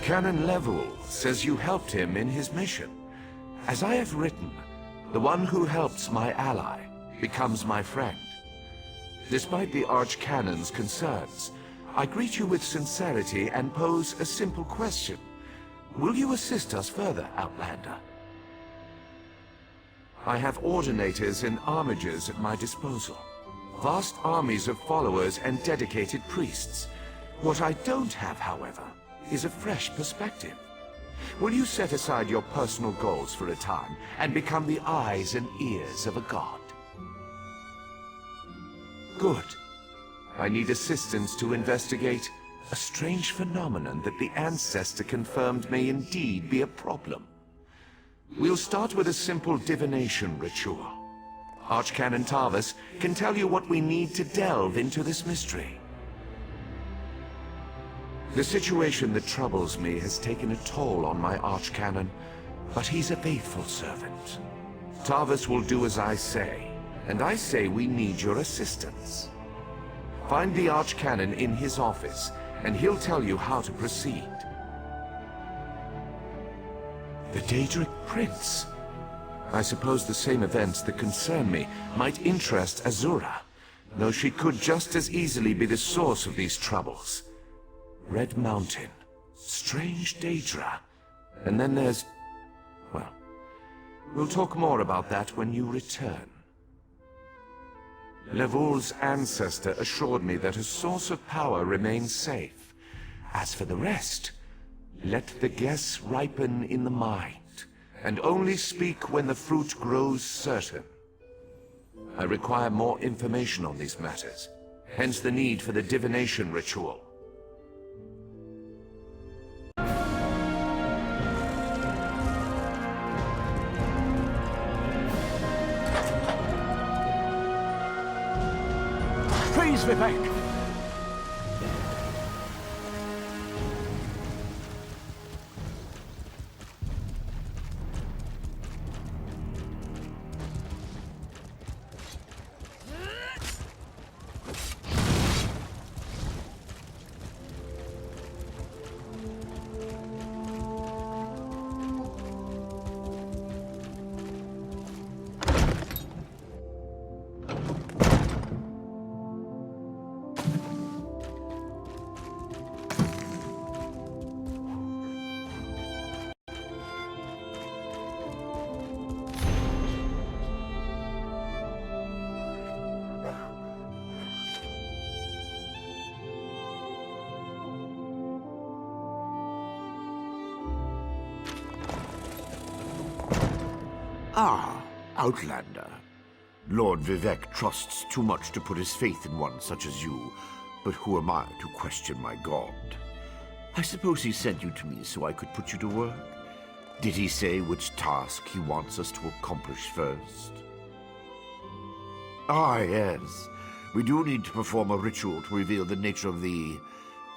Canon Level says you helped him in his mission. As I have written, the one who helps my ally becomes my friend. Despite the Archcanon's concerns, I greet you with sincerity and pose a simple question. Will you assist us further, Outlander? I have ordinators and armigers at my disposal. Vast armies of followers and dedicated priests. What I don't have, however, is a fresh perspective. Will you set aside your personal goals for a time and become the eyes and ears of a god? Good. I need assistance to investigate a strange phenomenon that the Ancestor confirmed may indeed be a problem. We'll start with a simple divination ritual. Archcanon Tarvis can tell you what we need to delve into this mystery. The situation that troubles me has taken a toll on my Archcanon, but he's a faithful servant. Tarvis will do as I say, and I say we need your assistance. Find the Archcanon in his office, and he'll tell you how to proceed. The Daedric Prince. I suppose the same events that concern me might interest Azura, though she could just as easily be the source of these troubles. Red Mountain, strange Daedra, and then there's... well, we'll talk more about that when you return. Levoul's ancestor assured me that a source of power remains safe. As for the rest, let the guess ripen in the mind, and only speak when the fruit grows certain. I require more information on these matters, hence the need for the divination ritual. Please, Vivec! Ah, Outlander. Lord Vivec trusts too much to put his faith in one such as you, but who am I to question my god? I suppose he sent you to me so I could put you to work? Did he say which task he wants us to accomplish first? Ah, yes. We do need to perform a ritual to reveal the nature of the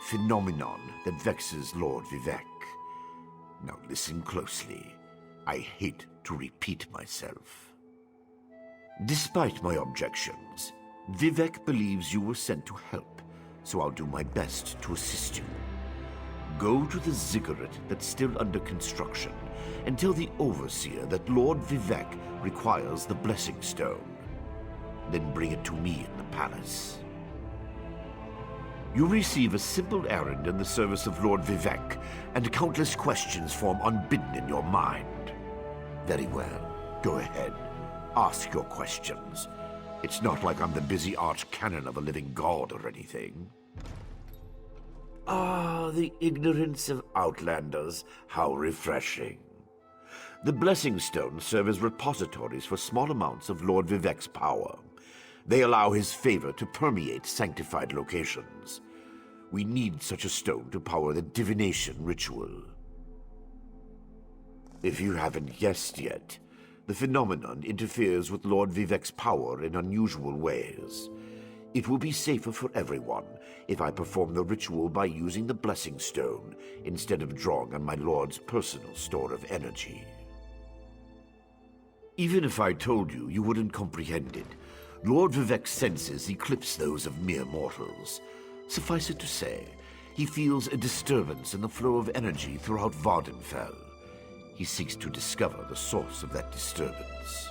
phenomenon that vexes Lord Vivec. Now listen closely. I hate to repeat myself. Despite my objections, Vivec believes you were sent to help, so I'll do my best to assist you. Go to the ziggurat that's still under construction and tell the Overseer that Lord Vivec requires the Blessing Stone. Then bring it to me in the palace. You receive a simple errand in the service of Lord Vivec, and countless questions form unbidden in your mind. Very well. Go ahead. Ask your questions. It's not like I'm the busy archcanon of a living god or anything. Ah, the ignorance of Outlanders. How refreshing. The Blessing Stones serve as repositories for small amounts of Lord Vivec's power. They allow his favor to permeate sanctified locations. We need such a stone to power the divination ritual. If you haven't guessed yet, the phenomenon interferes with Lord Vivec's power in unusual ways. It will be safer for everyone if I perform the ritual by using the Blessing Stone instead of drawing on my Lord's personal store of energy. Even if I told you, you wouldn't comprehend it. Lord Vivec's senses eclipse those of mere mortals. Suffice it to say, He feels a disturbance in the flow of energy throughout Vardenfell. He seeks to discover the source of that disturbance.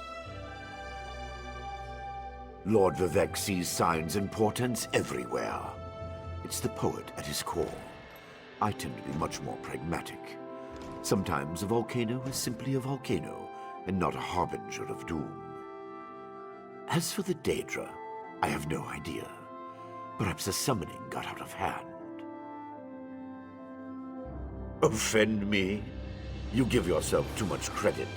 Lord Vivec sees signs and portents everywhere. It's the poet at his core. I tend to be much more pragmatic. Sometimes a volcano is simply a volcano, and not a harbinger of doom. As for the Daedra, I have no idea. Perhaps the summoning got out of hand. Offend me? You give yourself too much credit.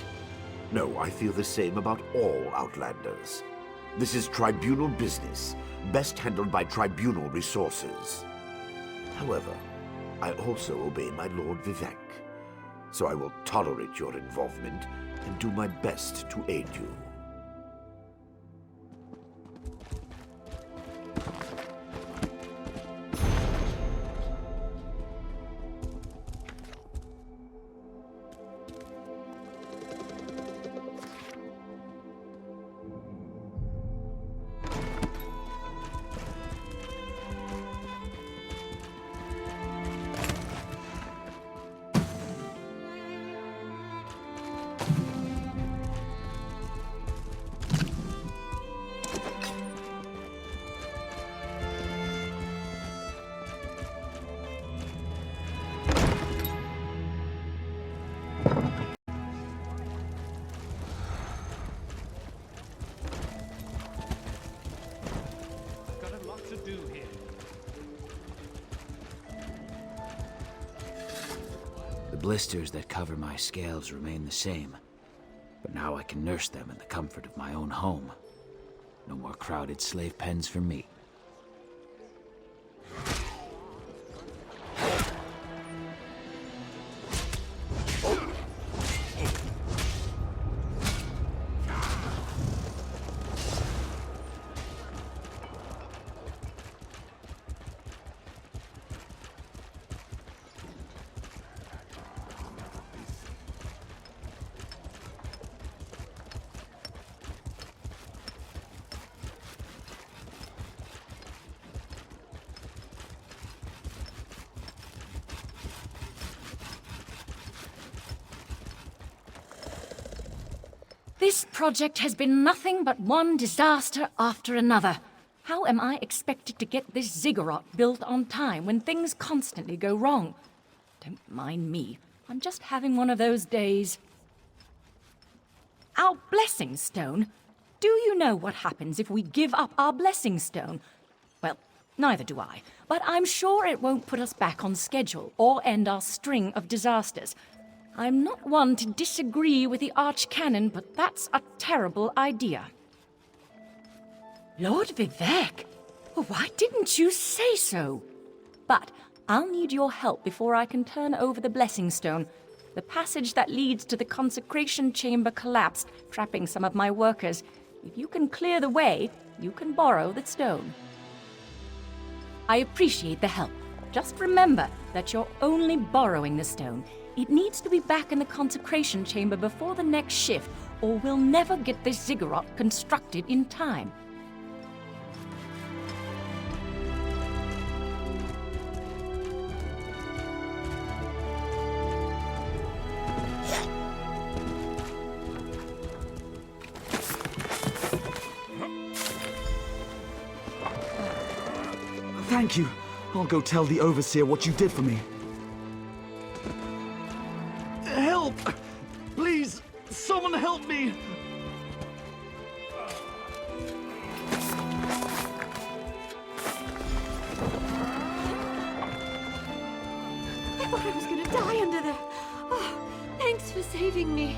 No, I feel the same about all Outlanders. This is tribunal business, best handled by tribunal resources. However, I also obey my Lord Vivec, so I will tolerate your involvement and do my best to aid you. The blisters that cover my scales remain the same, but now I can nurse them in the comfort of my own home. No more crowded slave pens for me. This project has been nothing but one disaster after another. How am I expected to get this ziggurat built on time when things constantly go wrong? Don't mind me. I'm just having one of those days. Our blessing stone? Do you know what happens if we give up our blessing stone? Well, neither do I. But I'm sure it won't put us back on schedule or end our string of disasters. I'm not one to disagree with the Archcanon, but that's a terrible idea. Lord Vivec? Well, why didn't you say so? But I'll need your help before I can turn over the Blessing Stone. The passage that leads to the consecration chamber collapsed, trapping some of my workers. If you can clear the way, you can borrow the stone. I appreciate the help. Just remember that you're only borrowing the stone. It needs to be back in the consecration chamber before the next shift, or we'll never get this ziggurat constructed in time. Thank you. I'll go tell the Overseer what you did for me. Help! Please, someone help me! I thought I was gonna die under there. Oh, thanks for saving me.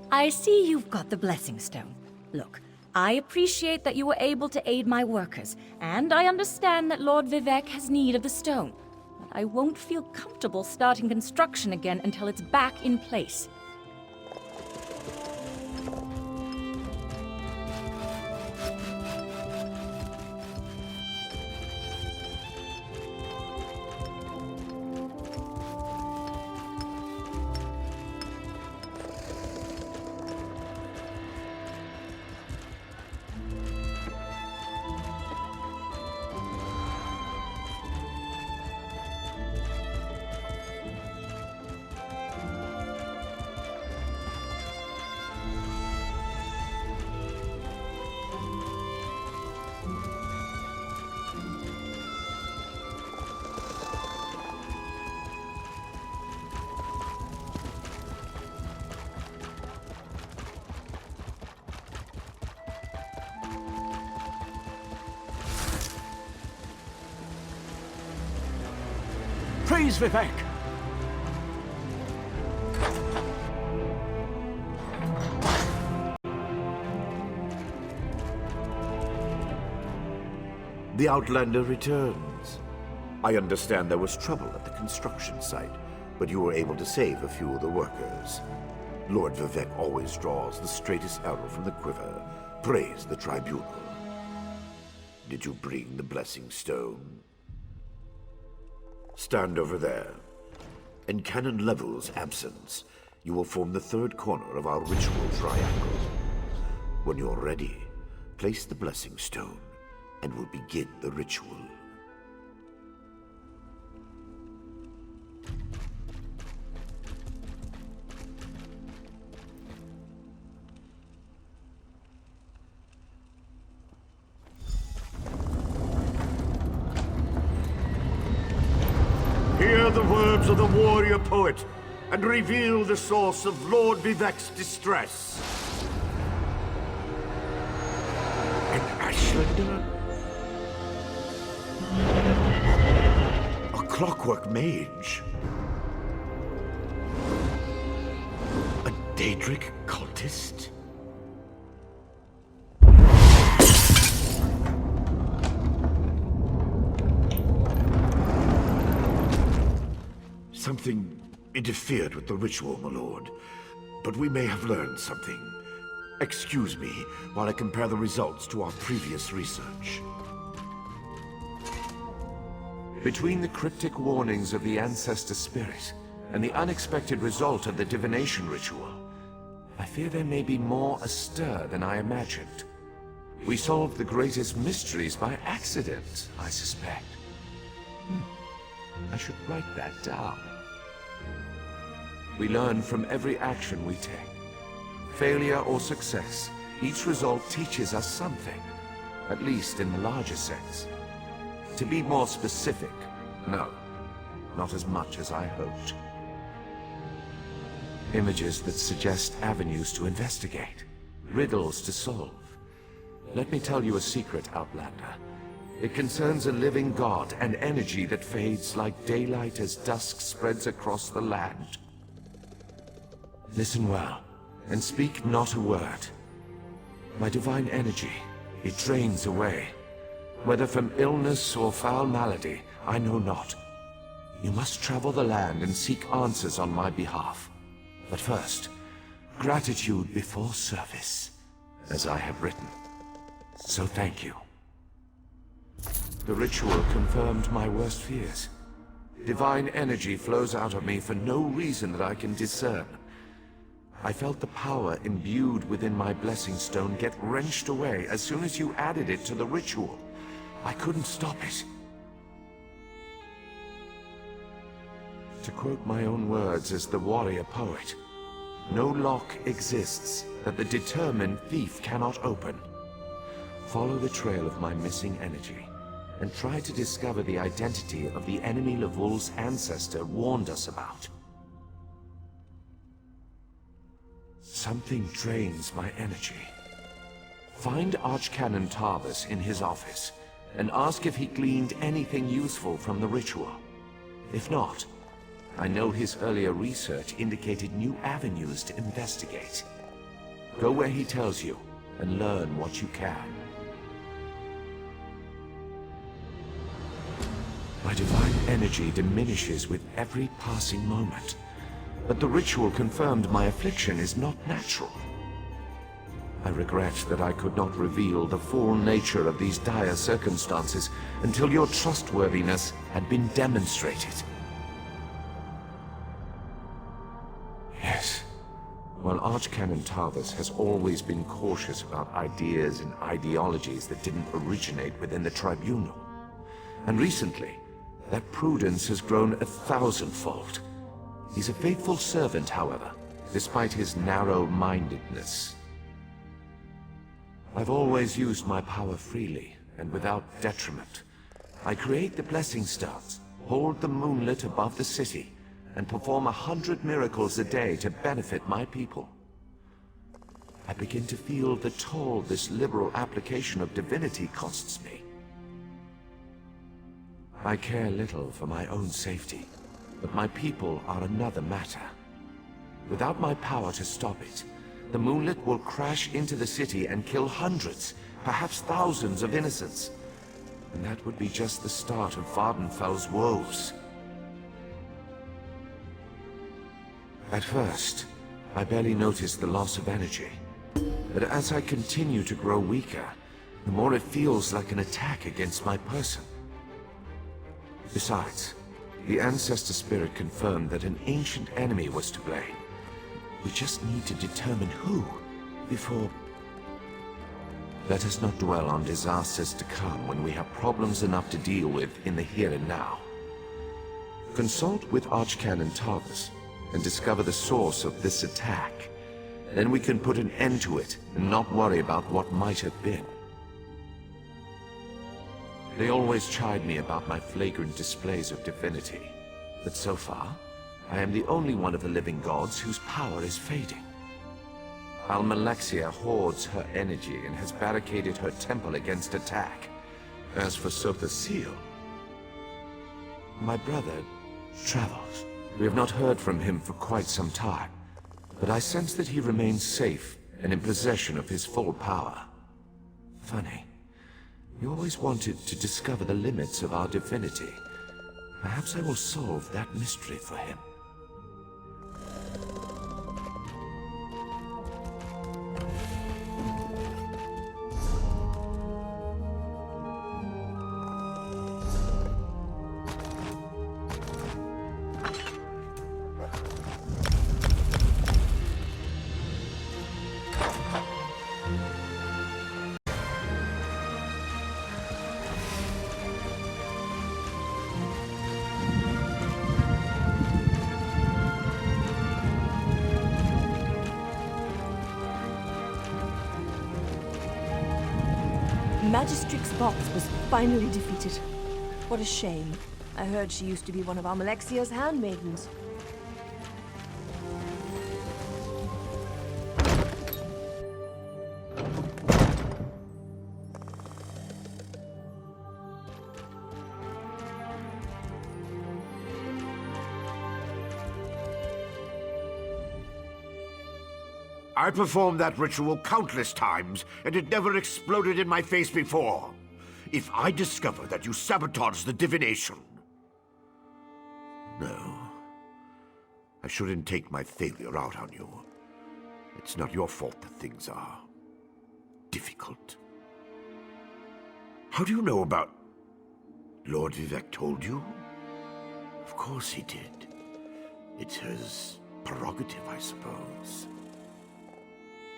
I see you've got the Blessing Stone. Look, I appreciate that you were able to aid my workers, and I understand that Lord Vivec has need of the stone. But I won't feel comfortable starting construction again until it's back in place. Praise Vivec! The Outlander returns. I understand there was trouble at the construction site, but you were able to save a few of the workers. Lord Vivec always draws the straightest arrow from the quiver. Praise the Tribunal. Did you bring the Blessing Stone? Stand over there. In Canon Level's absence, you will form the third corner of our ritual triangle. When you're ready, place the Blessing Stone, and we'll begin the ritual. Hear the words of the warrior poet, and reveal the source of Lord Vivec's distress. An Ashlander? A clockwork mage? A Daedric cultist? Something interfered with the ritual, my lord. But we may have learned something. Excuse me while I compare the results to our previous research. Between the cryptic warnings of the ancestor spirit and the unexpected result of the divination ritual, I fear there may be more astir than I imagined. We solved the greatest mysteries by accident, I suspect. I should write that down. We learn from every action we take. Failure or success, each result teaches us something, at least in the larger sense. To be more specific, no, not as much as I hoped. Images that suggest avenues to investigate, riddles to solve. Let me tell you a secret, Outlander. It concerns a living god and energy that fades like daylight as dusk spreads across the land. Listen well, and speak not a word. My divine energy, it drains away. Whether from illness or foul malady, I know not. You must travel the land and seek answers on my behalf. But first, gratitude before service, as I have written. So thank you. The ritual confirmed my worst fears. Divine energy flows out of me for no reason that I can discern. I felt the power imbued within my blessing stone get wrenched away as soon as you added it to the ritual. I couldn't stop it. To quote my own words as the warrior poet, no lock exists that the determined thief cannot open. Follow the trail of my missing energy, and try to discover the identity of the enemy Levol's ancestor warned us about. Something drains my energy. Find Archcanon Tarvis in his office, and ask if he gleaned anything useful from the ritual. If not, I know his earlier research indicated new avenues to investigate. Go where he tells you, and learn what you can. My divine energy diminishes with every passing moment, but the ritual confirmed my affliction is not natural. I regret that I could not reveal the full nature of these dire circumstances until your trustworthiness had been demonstrated. Yes, while Archcanon Tarvis has always been cautious about ideas and ideologies that didn't originate within the Tribunal, and recently, that prudence has grown 1,000-fold. He's a faithful servant, however, despite his narrow-mindedness. I've always used my power freely, and without detriment. I create the blessing stones, hold the moonlit above the city, and perform 100 miracles a day to benefit my people. I begin to feel the toll this liberal application of divinity costs me. I care little for my own safety, but my people are another matter. Without my power to stop it, the moonlit will crash into the city and kill hundreds, perhaps thousands of innocents. And that would be just the start of Vardenfell's woes. At first, I barely noticed the loss of energy. But as I continue to grow weaker, the more it feels like an attack against my person. Besides, the Ancestor Spirit confirmed that an ancient enemy was to blame. We just need to determine who, before... Let us not dwell on disasters to come when we have problems enough to deal with in the here and now. Consult with Archcanon Tarvis and discover the source of this attack. Then we can put an end to it and not worry about what might have been. They always chide me about my flagrant displays of divinity, but so far, I am the only one of the living gods whose power is fading. Almalexia hoards her energy and has barricaded her temple against attack. As for Sotha Seal, my brother travels. We have not heard from him for quite some time, but I sense that he remains safe and in possession of his full power. Funny. You always wanted to discover the limits of our divinity. Perhaps I will solve that mystery for him. Magistrix Box was finally defeated. What a shame. I heard she used to be one of Almalexia's handmaidens. I performed that ritual countless times, and it never exploded in my face before. If I discover that you sabotaged the divination... No. I shouldn't take my failure out on you. It's not your fault that things are... difficult. How do you know about... Lord Vivec told you? Of course he did. It's his prerogative, I suppose.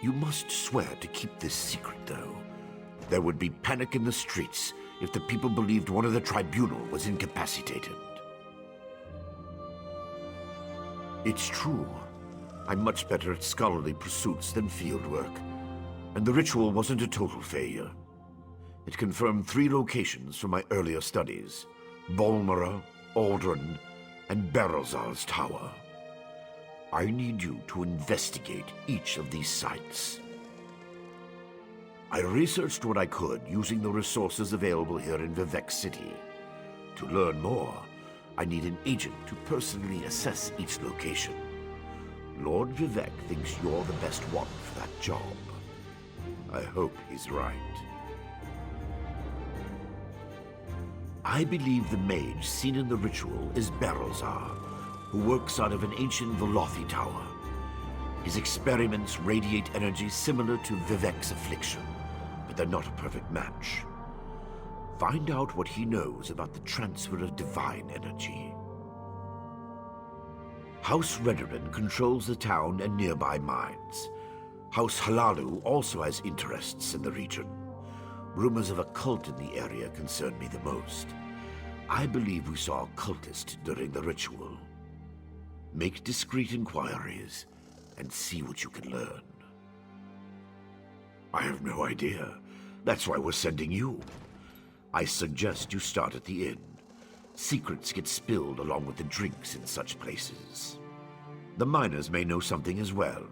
You must swear to keep this secret, though. There would be panic in the streets if the people believed one of the tribunal was incapacitated. It's true. I'm much better at scholarly pursuits than field work. And the ritual wasn't a total failure. It confirmed 3 locations from my earlier studies. Bolmera, Aldrin, and Berelzar's Tower. I need you to investigate each of these sites. I researched what I could using the resources available here in Vivec City. To learn more, I need an agent to personally assess each location. Lord Vivec thinks you're the best one for that job. I hope he's right. I believe the mage seen in the ritual is Berelzar, who works out of an ancient Velothi tower. His experiments radiate energy similar to Vivec's affliction, but they're not a perfect match. Find out what he knows about the transfer of divine energy. House Redoran controls the town and nearby mines. House Halalu also has interests in the region. Rumors of a cult in the area concern me the most. I believe we saw a cultist during the ritual. Make discreet inquiries, and see what you can learn. I have no idea. That's why we're sending you. I suggest you start at the inn. Secrets get spilled along with the drinks in such places. The miners may know something as well.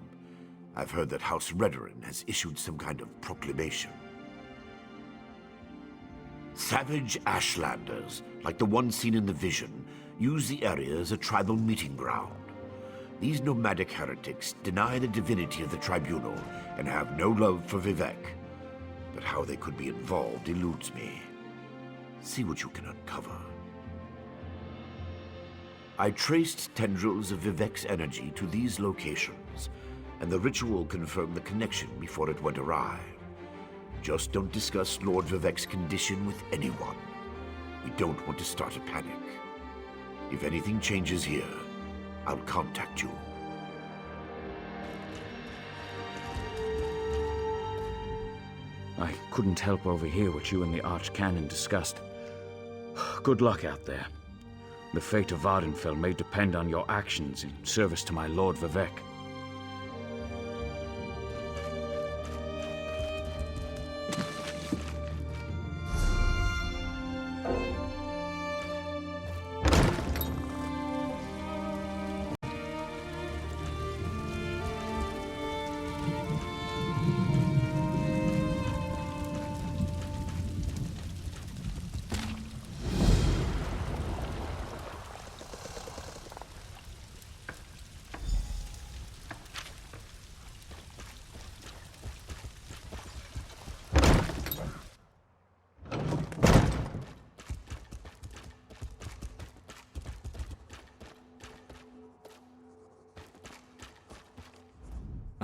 I've heard that House Redoran has issued some kind of proclamation. savage Ashlanders, like the one seen in the vision, use the area as a tribal meeting ground. These nomadic heretics deny the divinity of the tribunal and have no love for Vivec. But how they could be involved eludes me. See what you can uncover. I traced tendrils of Vivec's energy to these locations, and the ritual confirmed the connection before it went awry. Just don't discuss Lord Vivec's condition with anyone. We don't want to start a panic. If anything changes here, I'll contact you. I couldn't help overhear what you and the Archcanon discussed. Good luck out there. The fate of Vardenfell may depend on your actions in service to my Lord Vivec.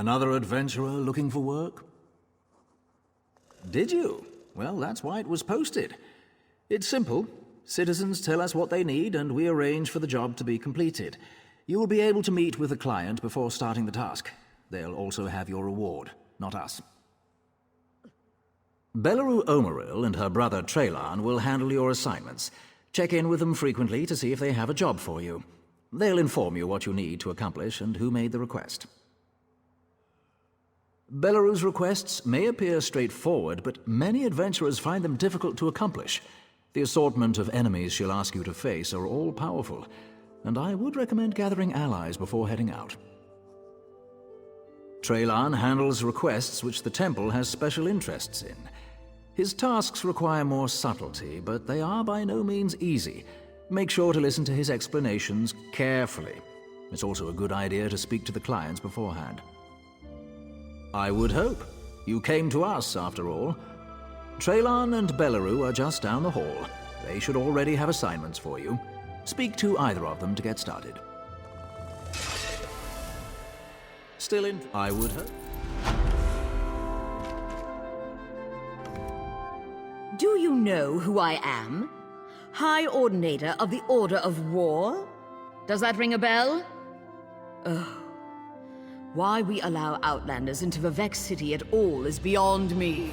Another adventurer looking for work? Did you? Well, that's why it was posted. It's simple. Citizens tell us what they need, and we arrange for the job to be completed. You will be able to meet with the client before starting the task. They'll also have your reward, not us. Belleru Omeril and her brother Traylan will handle your assignments. Check in with them frequently to see if they have a job for you. They'll inform you what you need to accomplish and who made the request. Belleru's requests may appear straightforward, but many adventurers find them difficult to accomplish. The assortment of enemies she'll ask you to face are all powerful, and I would recommend gathering allies before heading out. Traylan handles requests which the temple has special interests in. His tasks require more subtlety, but they are by no means easy. Make sure to listen to his explanations carefully. It's also a good idea to speak to the clients beforehand. I would hope. You came to us, after all. Traylan and Belleru are just down the hall. They should already have assignments for you. Speak to either of them to get started. Still in, I would hope. Do you know who I am? High Ordinator of the Order of War? Does that ring a bell? Ugh. Why we allow Outlanders into Vivec City at all is beyond me.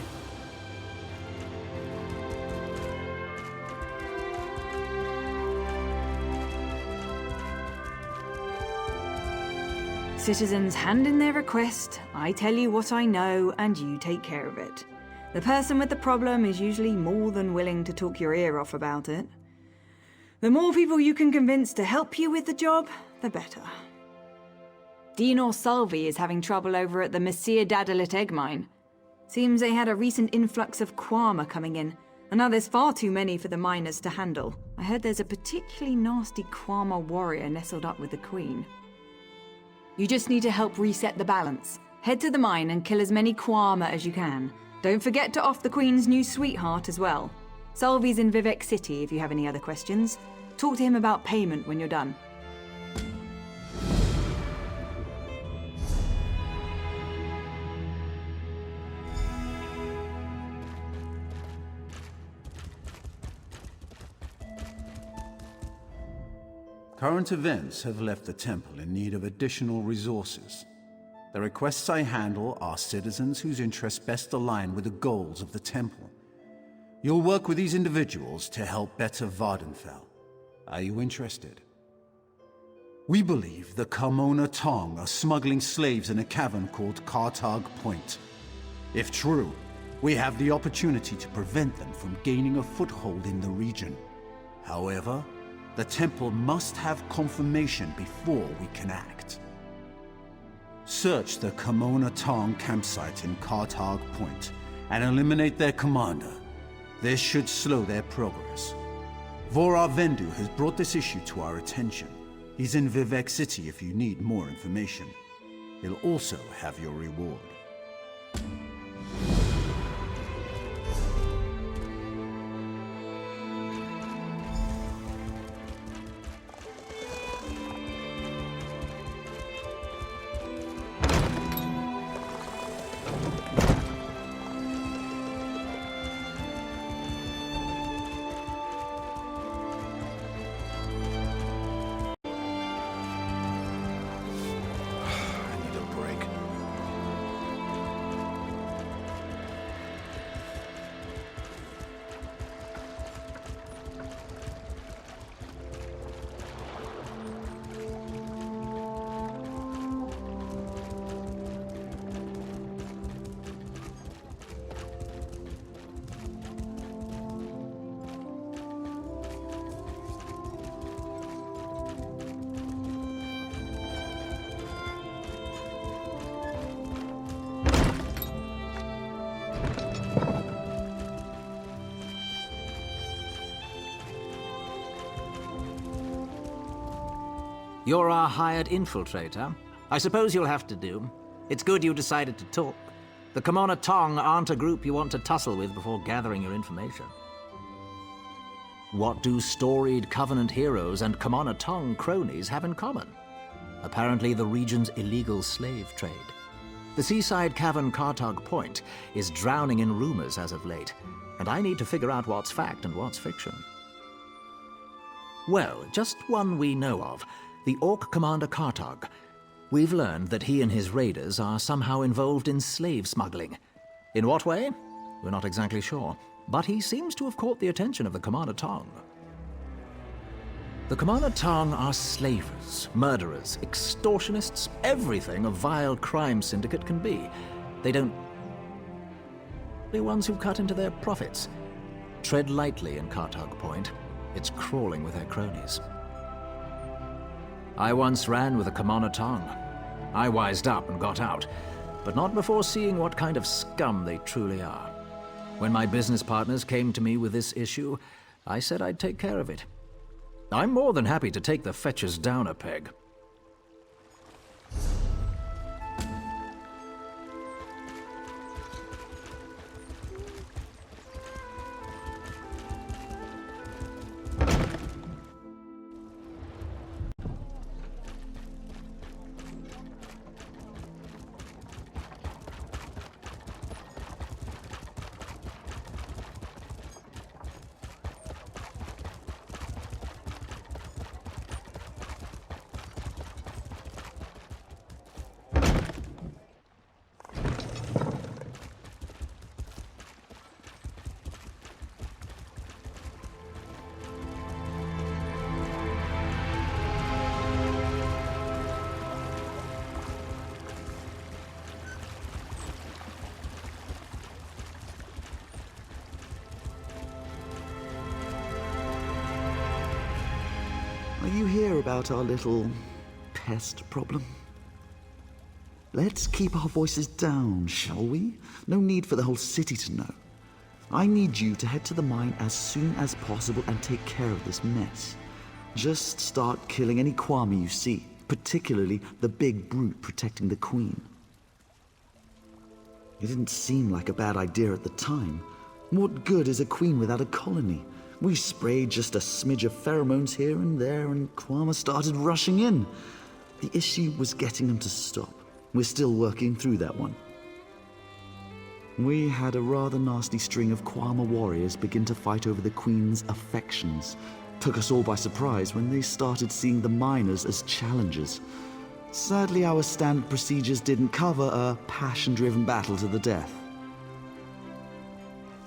Citizens hand in their request, I tell you what I know, and you take care of it. The person with the problem is usually more than willing to talk your ear off about it. The more people you can convince to help you with the job, the better. Dinor Salvi is having trouble over at the Messir Dadalit egg mine. Seems they had a recent influx of Quama coming in, and now there's far too many for the miners to handle. I heard there's a particularly nasty Quama warrior nestled up with the Queen. You just need to help reset the balance. Head to the mine and kill as many Quama as you can. Don't forget to off the Queen's new sweetheart as well. Salvi's in Vivec City if you have any other questions. Talk to him about payment when you're done. Current events have left the temple in need of additional resources. The requests I handle are citizens whose interests best align with the goals of the temple. You'll work with these individuals to help better Vardenfell. Are you interested? We believe the Kamona Tong are smuggling slaves in a cavern called Kartag Point. If true, we have the opportunity to prevent them from gaining a foothold in the region. However, the temple must have confirmation before we can act. Search the Kamona Tong campsite in Kartag Point and eliminate their commander. This should slow their progress. Vorar Vendu has brought this issue to our attention. He's in Vivec City if you need more information. He'll also have your reward. You're our hired infiltrator. I suppose you'll have to do. It's good you decided to talk. The Kamona Tong aren't a group you want to tussle with before gathering your information. What do storied Covenant heroes and Kamona Tong cronies have in common? Apparently the region's illegal slave trade. The seaside cavern Kartag Point is drowning in rumors as of late, and I need to figure out what's fact and what's fiction. Well, just one we know of. The Orc commander Kartag. We've learned that he and his raiders are somehow involved in slave smuggling. In what way? We're not exactly sure, but he seems to have caught the attention of the Kamona Tong. The Kamona Tong are slavers, murderers, extortionists, everything a vile crime syndicate can be. They don't... They're ones who cut into their profits. Tread lightly in Kartag Point. It's crawling with their cronies. I once ran with a Kamona Tong. I wised up and got out, but not before seeing what kind of scum they truly are. When my business partners came to me with this issue, I said I'd take care of it. I'm more than happy to take the fetchers down a peg. Are you here about our little pest problem? Let's keep our voices down, shall we? No need for the whole city to know. I need you to head to the mine as soon as possible and take care of this mess. Just start killing any Kwami you see, particularly the big brute protecting the queen. It didn't seem like a bad idea at the time. What good is a queen without a colony? We sprayed just a smidge of pheromones here and there, and Kwama started rushing in. The issue was getting them to stop. We're still working through that one. We had a rather nasty string of Kwama warriors begin to fight over the Queen's affections. Took us all by surprise when they started seeing the miners as challengers. Sadly, our standard procedures didn't cover a passion-driven battle to the death.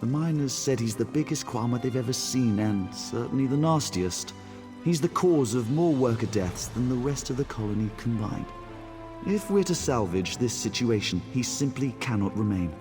The miners said he's the biggest Kwama they've ever seen, and certainly the nastiest. He's the cause of more worker deaths than the rest of the colony combined. If we're to salvage this situation, he simply cannot remain.